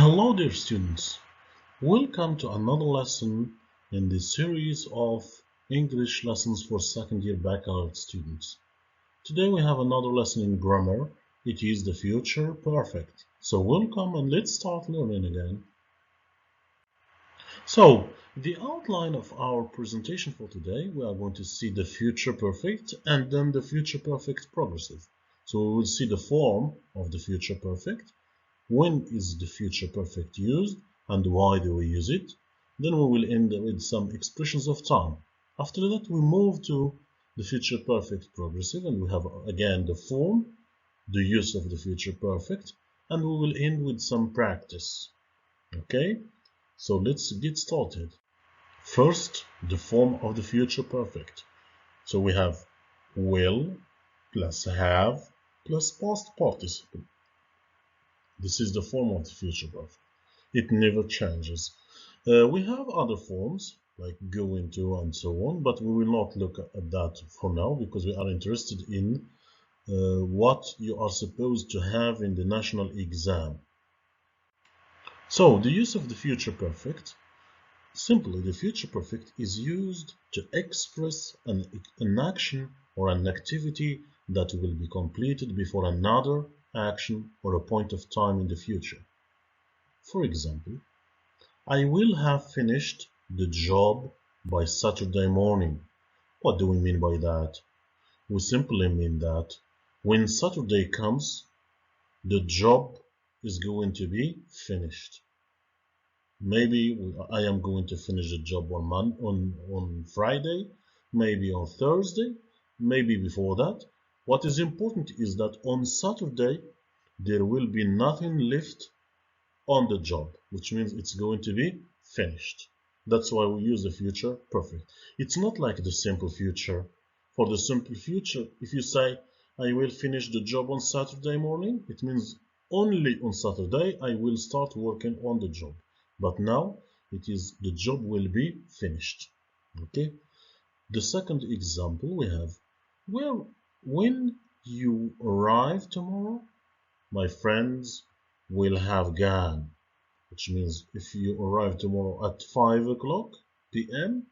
Hello dear students, welcome to another lesson in the series of English lessons for second year baccalaureate students. Today we have another lesson in grammar. It is the future perfect. So welcome and let's start learning again. So the outline of our presentation for today, we are going to see the future perfect and then the future perfect progressive. So we will see the form of the future perfect. When is the future perfect used and why do we use it? Then we will end with some expressions of time. After that we move to the future perfect progressive and we have again the form, the use of the future perfect, and we will end with some practice. Okay, so let's get started. First, the form of the future perfect. So we have will plus have plus past participle. This is the form of the future perfect. It never changes. We have other forms like go into and so on, but we will not look at that for now because we are interested in what you are supposed to have in the national exam. So the use of the future perfect. Simply, the future perfect is used to express an action or an activity that will be completed before another action or a point of time in the future. For example, I will have finished the job by Saturday morning. What do we mean by that? We simply mean that when Saturday comes, the job is going to be finished. Maybe I am going to finish the job on Friday, maybe on Thursday, maybe before that. What is important is that on Saturday, there will be nothing left on the job, which means it's going to be finished. That's why we use the future perfect. It's not like the simple future. For the simple future, if you say, I will finish the job on Saturday morning, it means only on Saturday I will start working on the job. But now it is the job will be finished. Okay. The second example we have, well, when you arrive tomorrow, my friends will have gone. Which means if you arrive tomorrow at 5 o'clock p.m.,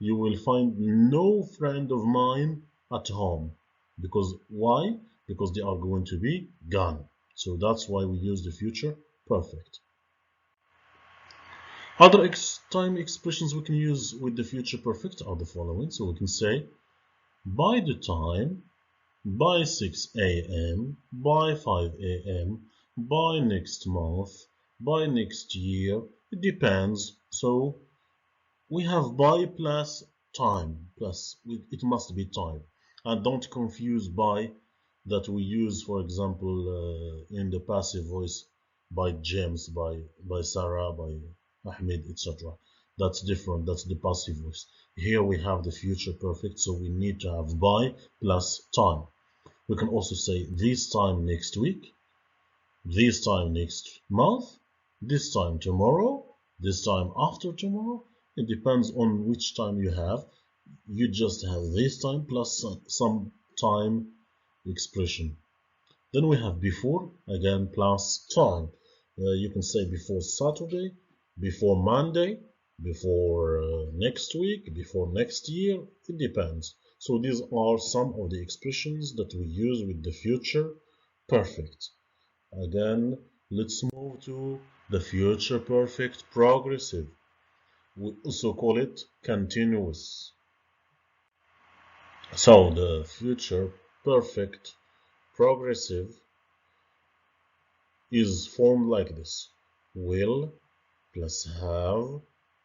you will find no friend of mine at home. Because why? Because they are going to be gone. So that's why we use the future perfect. Other time expressions we can use with the future perfect are the following. So we can say, by the time, by 6 a.m., by 5 a.m., by next month, by next year. It depends. So we have by plus time, plus it must be time. And don't confuse by that we use, for example, in the passive voice by James, by Sarah, by Ahmed, etc. That's different. That's the passive voice. Here we have the future perfect, so we need to have by plus time. We can also say this time next week, this time next month, this time tomorrow, this time after tomorrow. It depends on which time you have. You just have this time plus some time expression. Then we have before, again plus time. You can say before Saturday, before Monday, before next week, before next year. It depends. So these are some of the expressions that we use with the future perfect. Again, let's move to the future perfect progressive. We also call it continuous. So the future perfect progressive is formed like this. Will plus have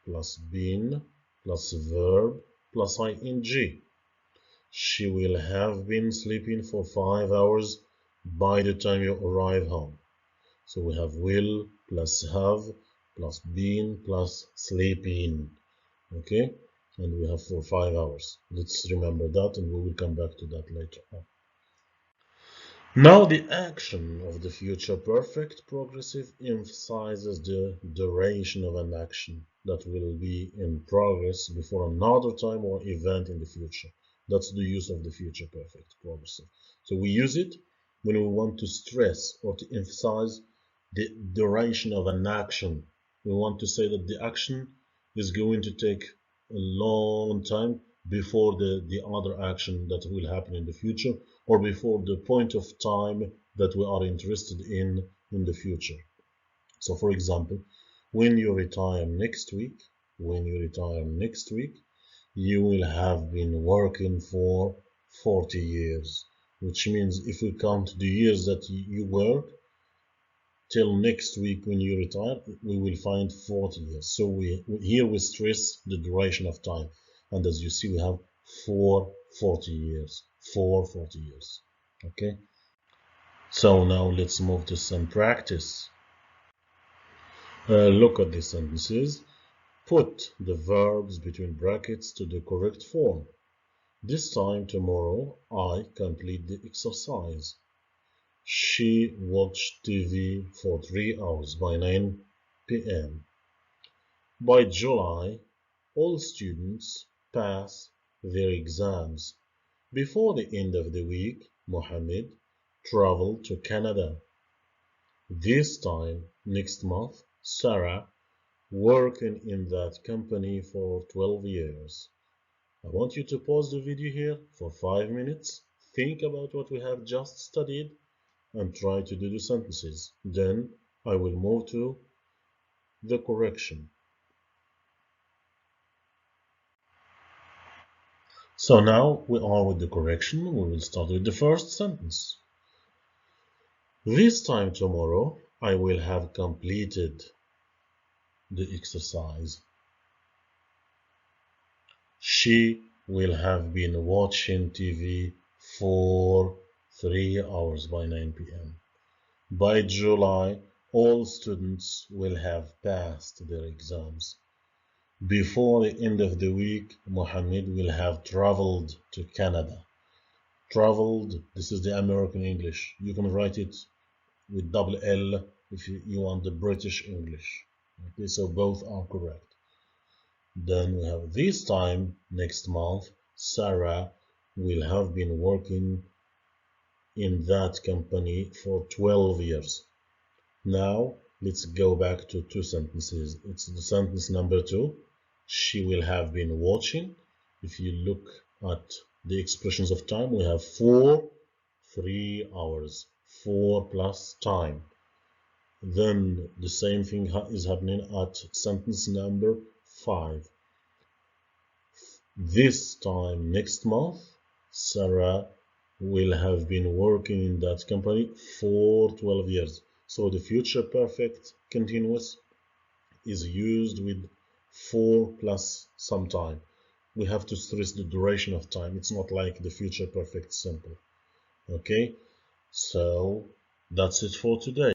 plus been plus verb plus ing. She will have been sleeping for 5 hours by the time you arrive home. So we have will plus have plus been plus sleeping. Okay, and we have for 5 hours. Let's remember that and we will come back to that later on. Now the action of the future perfect progressive emphasizes the duration of an action that will be in progress before another time or event in the future. That's the use of the future perfect progressive. So we use it when we want to stress or to emphasize the duration of an action. We want to say that the action is going to take a long time before the other action that will happen in the future, or before the point of time that we are interested in the future. So for example, when you retire next week, you will have been working for 40 years, which means if we count the years that you work till next week when you retire, we will find 40 years. So here we stress the duration of time. And as you see, we have 40 years, 40 years. Okay. So now let's move to some practice. Look at these sentences. Put the verbs between brackets to the correct form. This time tomorrow, I complete the exercise. She watched TV for 3 hours by 9 p.m. By July, all students pass their exams. Before the end of the week, Mohammed traveled to Canada. This time, next month, Sarah working in that company for 12 years. I want you to pause the video here for 5 minutes, think about what we have just studied, and try to do the sentences. Then I will move to the correction. So now we are with the correction. We will start with the first sentence. This time tomorrow, I will have completed the exercise. She will have been watching TV for 3 hours by 9 p.m. By July, all students will have passed their exams. Before the end of the week, Mohammed will have traveled to Canada. Traveled, this is the American English. You can write it with double L if you want the British English. Okay, so both are correct. Then we have this time, next month, Sarah will have been working in that company for 12 years. Now, let's go back to two sentences. It's the sentence number 2. She will have been watching. If you look at the expressions of time, we have 3 hours, 4 plus time. Then the same thing is happening at sentence number 5. This time next month, Sarah will have been working in that company for 12 years. So the future perfect continuous is used with 4 plus some time. We have to stress the duration of time. It's not like the future perfect simple. Okay, so that's it for today.